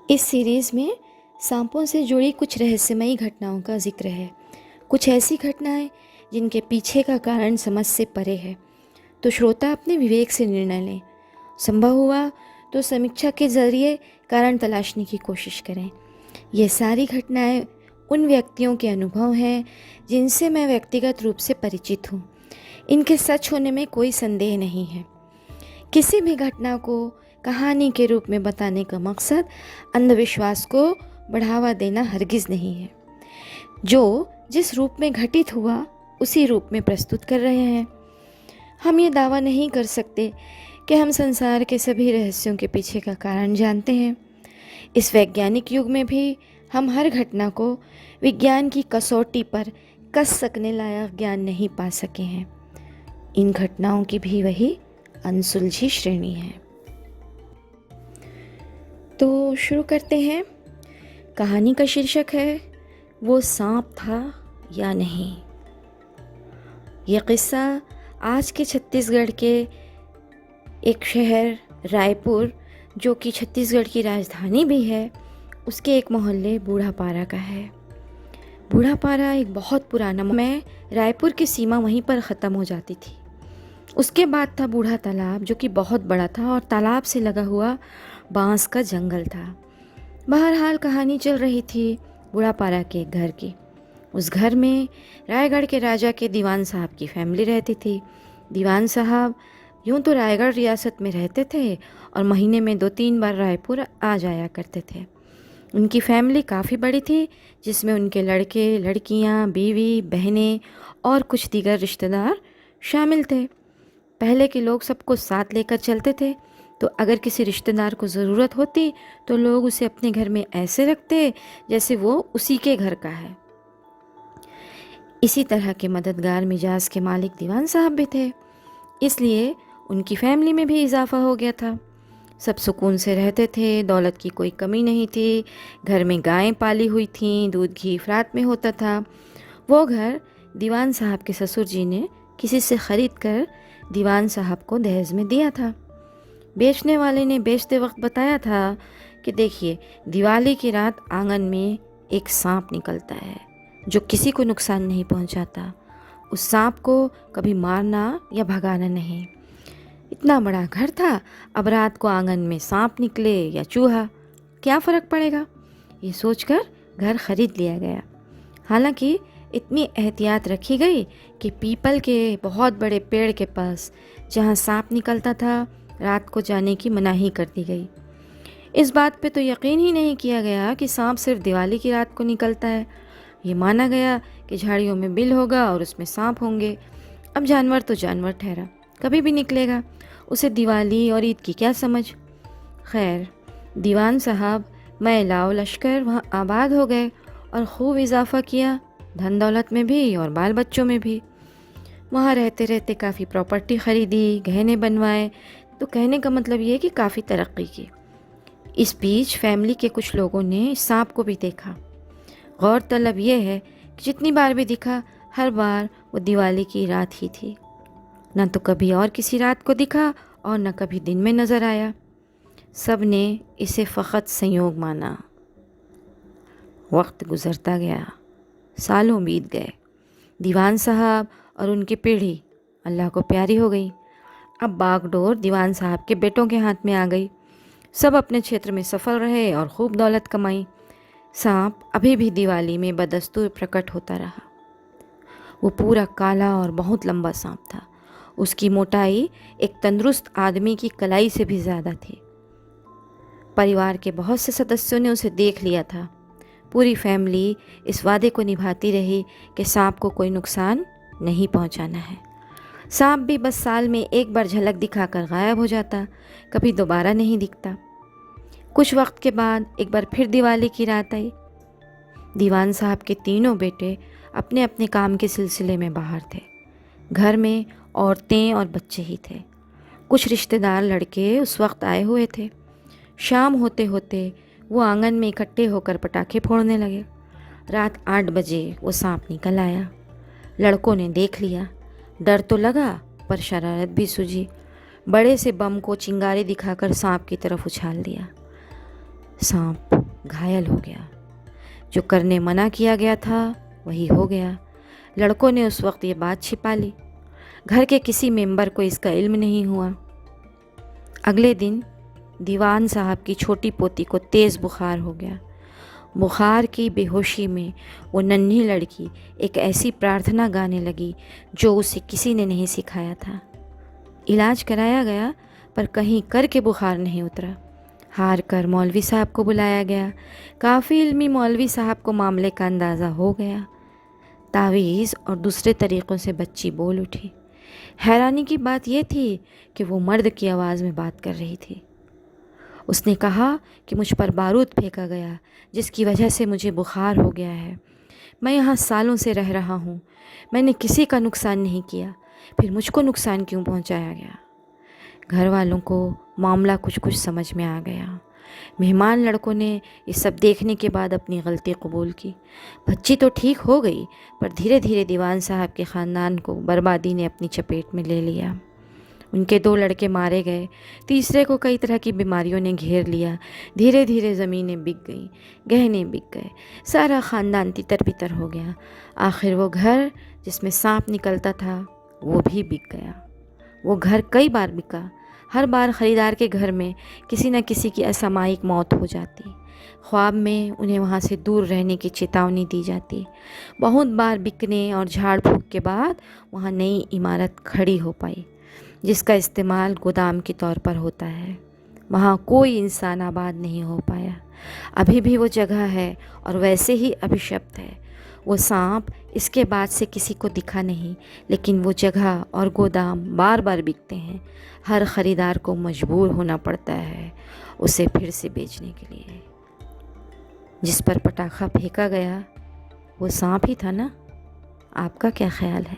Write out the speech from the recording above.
इस सीरीज़ में सांपों से जुड़ी कुछ रहस्यमयी घटनाओं का जिक्र है। कुछ ऐसी घटनाएं जिनके पीछे का कारण समझ से परे है, तो श्रोता अपने विवेक से निर्णय लें। संभव हुआ तो समीक्षा के ज़रिए कारण तलाशने की कोशिश करें। ये सारी घटनाएं उन व्यक्तियों के अनुभव हैं जिनसे मैं व्यक्तिगत रूप से परिचित हूँ। इनके सच होने में कोई संदेह नहीं है। किसी भी घटना को कहानी के रूप में बताने का मकसद अंधविश्वास को बढ़ावा देना हरगिज़ नहीं है। जो जिस रूप में घटित हुआ उसी रूप में प्रस्तुत कर रहे हैं। हम ये दावा नहीं कर सकते कि हम संसार के सभी रहस्यों के पीछे का कारण जानते हैं। इस वैज्ञानिक युग में भी हम हर घटना को विज्ञान की कसौटी पर कस सकने लायक ज्ञान नहीं पा सके हैं। इन घटनाओं की भी वही अनसुलझी श्रेणी है। तो शुरू करते हैं। कहानी का शीर्षक है वो सांप था या नहीं। यह किस्सा आज के छत्तीसगढ़ के एक शहर रायपुर, जो कि छत्तीसगढ़ की राजधानी भी है, उसके एक मोहल्ले बूढ़ापारा का है। बूढ़ापारा एक बहुत पुराना में रायपुर की सीमा वहीं पर ख़त्म हो जाती थी। उसके बाद था बूढ़ा तालाब, जो कि बहुत बड़ा था और तालाब से लगा हुआ बांस का जंगल था। बहरहाल कहानी चल रही थी बूढ़ापारा के एक घर की। उस घर में रायगढ़ के राजा के दीवान साहब की फैमिली रहती थी। दीवान साहब यूँ तो रायगढ़ रियासत में रहते थे और महीने में 2-3 बार रायपुर आ जाया करते थे। उनकी फैमिली काफ़ी बड़ी थी, जिसमें उनके लड़के, लड़कियां, बीवी, बहनें और कुछ दीगर रिश्तेदार शामिल थे। पहले के लोग सबको साथ लेकर चलते थे, तो अगर किसी रिश्तेदार को ज़रूरत होती तो लोग उसे अपने घर में ऐसे रखते जैसे वो उसी के घर का है। इसी तरह के मददगार मिजाज के मालिक दीवान साहब भी थे, इसलिए उनकी फैमिली में भी इजाफा हो गया था। सब सुकून से रहते थे, दौलत की कोई कमी नहीं थी। घर में गायें पाली हुई थीं, दूध घी इफ़रात में होता था। वो घर दीवान साहब के ससुर जी ने किसी से ख़रीद कर दीवान साहब को दहेज में दिया था। बेचने वाले ने बेचते वक्त बताया था कि देखिए, दिवाली की रात आंगन में एक सांप निकलता है जो किसी को नुकसान नहीं पहुंचाता। उस सांप को कभी मारना या भगाना नहीं। इतना बड़ा घर था, अब रात को आंगन में सांप निकले या चूहा, क्या फ़र्क पड़ेगा। ये सोचकर घर खरीद लिया गया। हालांकि इतनी एहतियात रखी गई कि पीपल के बहुत बड़े पेड़ के पास जहाँ सांप निकलता था, रात को जाने की मनाही कर दी गई। इस बात पे तो यकीन ही नहीं किया गया कि सांप सिर्फ दिवाली की रात को निकलता है। ये माना गया कि झाड़ियों में बिल होगा और उसमें सांप होंगे। अब जानवर तो जानवर ठहरा, कभी भी निकलेगा, उसे दिवाली और ईद की क्या समझ। खैर, दीवान साहब महिलाओं लश्कर वहाँ आबाद हो गए और खूब इजाफा किया, धन दौलत में भी और बाल बच्चों में भी। वहाँ रहते रहते काफ़ी प्रॉपर्टी ख़रीदी, गहने बनवाए, तो कहने का मतलब ये कि काफ़ी तरक्की की। इस बीच फैमिली के कुछ लोगों ने इस सांप को भी देखा। गौरतलब यह है कि जितनी बार भी दिखा, हर बार वो दिवाली की रात ही थी। न तो कभी और किसी रात को दिखा और न कभी दिन में नज़र आया। सब ने इसे फ़कत संयोग माना। वक्त गुज़रता गया, सालों बीत गए। दीवान साहब और उनकी पीढ़ी अल्लाह को प्यारी हो गई। अब बागडोर दीवान साहब के बेटों के हाथ में आ गई। सब अपने क्षेत्र में सफल रहे और खूब दौलत कमाई। सांप अभी भी दिवाली में बदस्तूर प्रकट होता रहा। वो पूरा काला और बहुत लंबा सांप था। उसकी मोटाई एक तंदुरुस्त आदमी की कलाई से भी ज़्यादा थी। परिवार के बहुत से सदस्यों ने उसे देख लिया था। पूरी फैमिली इस वादे को निभाती रही कि सांप को कोई नुकसान नहीं पहुंचाना है। सांप भी बस साल में एक बार झलक दिखाकर गायब हो जाता, कभी दोबारा नहीं दिखता। कुछ वक्त के बाद एक बार फिर दिवाली की रात आई। दीवान साहब के तीनों बेटे अपने अपने काम के सिलसिले में बाहर थे। घर में औरतें और बच्चे ही थे। कुछ रिश्तेदार लड़के उस वक्त आए हुए थे। शाम होते होते वो आंगन में इकट्ठे होकर पटाखे फोड़ने लगे। रात 8 बजे वो सांप निकल आया। लड़कों ने देख लिया। डर तो लगा, पर शरारत भी सूझी। बड़े से बम को चिंगारी दिखाकर सांप की तरफ उछाल दिया। सांप घायल हो गया। जो करने मना किया गया था वही हो गया। लड़कों ने उस वक्त ये बात छिपा ली। घर के किसी मेंबर को इसका इल्म नहीं हुआ। अगले दिन दीवान साहब की छोटी पोती को तेज़ बुखार हो गया। बुखार की बेहोशी में वो नन्ही लड़की एक ऐसी प्रार्थना गाने लगी जो उसे किसी ने नहीं सिखाया था। इलाज कराया गया पर कहीं करके बुखार नहीं उतरा। हार कर मौलवी साहब को बुलाया गया। काफ़ी इल्मी मौलवी साहब को मामले का अंदाज़ा हो गया। तावीज़ और दूसरे तरीक़ों से बच्ची बोल उठी। हैरानी की बात यह थी कि वो मर्द की आवाज़ में बात कर रही थी। उसने कहा कि मुझ पर बारूद फेंका गया जिसकी वजह से मुझे बुखार हो गया है। मैं यहाँ सालों से रह रहा हूँ। मैंने किसी का नुकसान नहीं किया, फिर मुझको नुकसान क्यों पहुँचाया गया। घर वालों को मामला कुछ कुछ समझ में आ गया। मेहमान लड़कों ने ये सब देखने के बाद अपनी गलती कबूल की। बच्ची तो ठीक हो गई पर धीरे धीरे दीवान साहब के ख़ानदान को बर्बादी ने अपनी चपेट में ले लिया। उनके 2 लड़के मारे गए, तीसरे को कई तरह की बीमारियों ने घेर लिया। धीरे धीरे ज़मीनें बिक गईं, गहने बिक गए, सारा ख़ानदान तितर बितर हो गया। आखिर वो घर जिसमें सांप निकलता था वो भी बिक गया। वो घर कई बार बिका। हर बार ख़रीदार के घर में किसी न किसी की असामयिक मौत हो जाती। ख्वाब में उन्हें वहाँ से दूर रहने की चेतावनी दी जाती। बहुत बार बिकने और झाड़ फूँक के बाद वहाँ नई इमारत खड़ी हो पाई जिसका इस्तेमाल गोदाम के तौर पर होता है। वहाँ कोई इंसान आबाद नहीं हो पाया। अभी भी वो जगह है और वैसे ही अभिशप्त है। वो सांप इसके बाद से किसी को दिखा नहीं, लेकिन वो जगह और गोदाम बार बार बिकते हैं। हर ख़रीदार को मजबूर होना पड़ता है उसे फिर से बेचने के लिए। जिस पर पटाखा फेंका गया वो सांप ही था ना? आपका क्या ख्याल है?